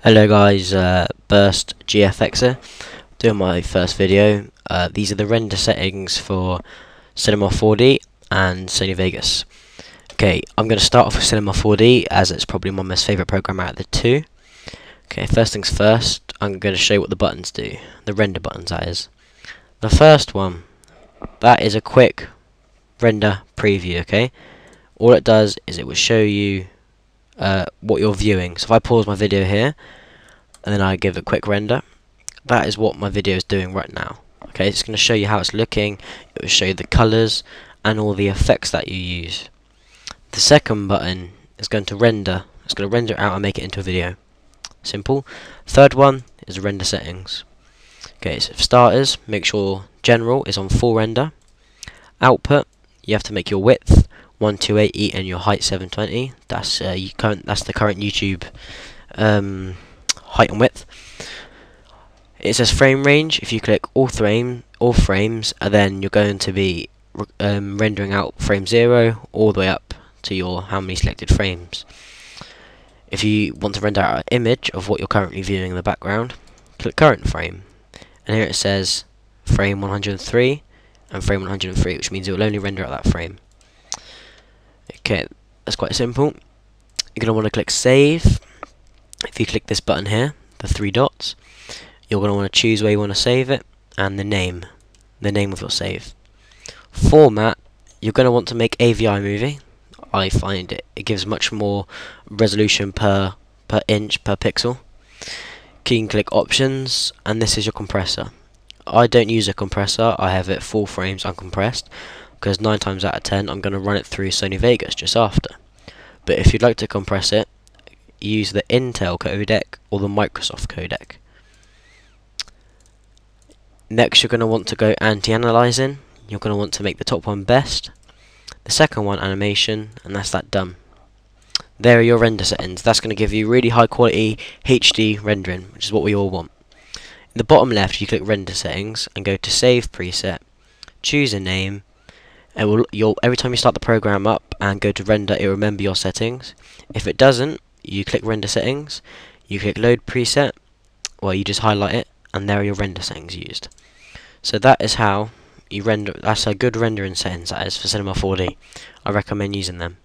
Hello guys, Burst GFX here, doing my first video. These are the render settings for Cinema 4D and Sony Vegas. Okay, I'm going to start off with Cinema 4D as it's probably my most favourite program out of the two. Okay, first things first, I'm going to show you what the buttons do, the render buttons that is. The first one, that is a quick render preview, okay? All it does is it will show you what you're viewing. So if I pause my video here and then I give a quick render, that is what my video is doing right now. Okay, it's going to show you how it's looking, it will show you the colours and all the effects that you use. The second button is going to render, it's going to render it out and make it into a video. Simple. Third one is render settings. Okay, so for starters, make sure general is on full render. Output, you have to make your width 128 and your height 720. That's the current YouTube height and width. It says frame range. If you click all frames, and then you're going to be rendering out frame 0 all the way up to your how many selected frames. If you want to render out an image of what you're currently viewing in the background, click current frame, and here it says frame 103 and frame 103, which means it will only render out that frame. Okay, that's quite simple. You're going to want to click save. If you click this button here, the 3 dots, you're going to want to choose where you want to save it and the name of your save. Format, you're going to want to make AVI movie. I find it gives much more resolution per inch per pixel. You can click options, and this is your compressor. I don't use a compressor, I have it full frames uncompressed, because 9 times out of 10 I'm going to run it through Sony Vegas just after. But if you'd like to compress it, use the Intel codec or the Microsoft codec. Next you're going to want to go anti-analyzing. You're going to want to make the top one best, the second one animation, and that's that done. There are your render settings. That's going to give you really high quality HD rendering, which is what we all want. In the bottom left you click render settings and go to save preset, choose a name. Every time you start the program up and go to render, it will remember your settings. If it doesn't, you click render settings, you click load preset, well you just highlight it, and there are your render settings used. So that is how you render. That's a good rendering settings that is for Cinema 4D. I recommend using them.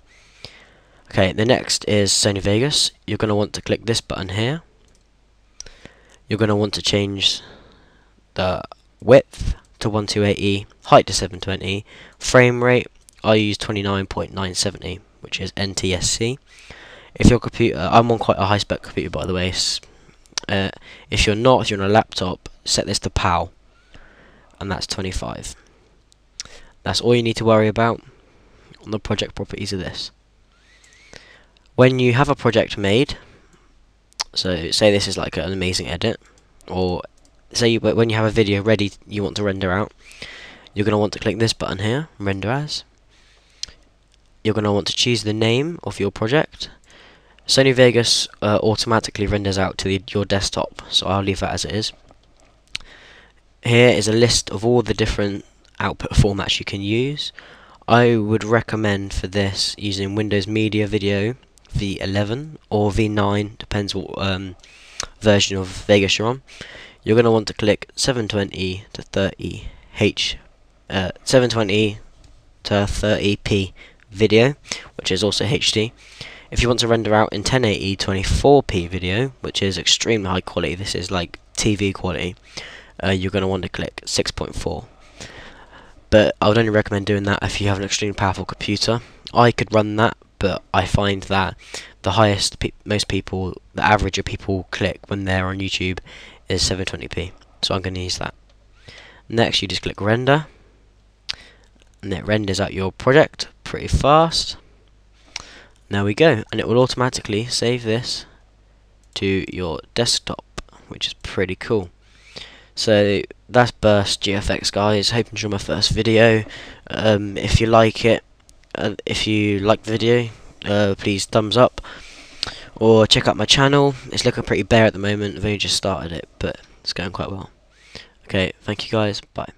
Okay, the next is Sony Vegas. You're going to want to click this button here. You're going to want to change the width to 1280, height to 720, frame rate, I use 29.970, which is NTSC. If your computer, I'm on quite a high spec computer by the way, if you're on a laptop, set this to PAL, and that's 25. That's all you need to worry about on the project properties of this. When you have a project made, so say this is like an amazing edit, or say when you have a video ready you want to render out, you're going to want to click this button here, render as. You're going to want to choose the name of your project. Sony Vegas automatically renders out to your desktop, so I'll leave that as it is. Here is a list of all the different output formats you can use. I would recommend for this using Windows Media Video V11 or V9, depends what version of Vegas you're on. You're going to want to click 720 to 30p video, which is also HD. If you want to render out in 1080 24p video, which is extremely high quality, this is like TV quality, you're going to want to click 6.4. But I would only recommend doing that if you have an extremely powerful computer. I could run that, but I find that the highest the average of people click when they're on YouTube is 720p, so I'm going to use that. Next you just click render, and it renders out your project pretty fast. There we go, and it will automatically save this to your desktop, which is pretty cool. So that's Burst GFX guys. Hope you enjoyed my first video. If you like it, if you like the video, please thumbs up, or check out my channel. It's looking pretty bare at the moment, I've only just started it, but it's going quite well. Okay, thank you guys, bye.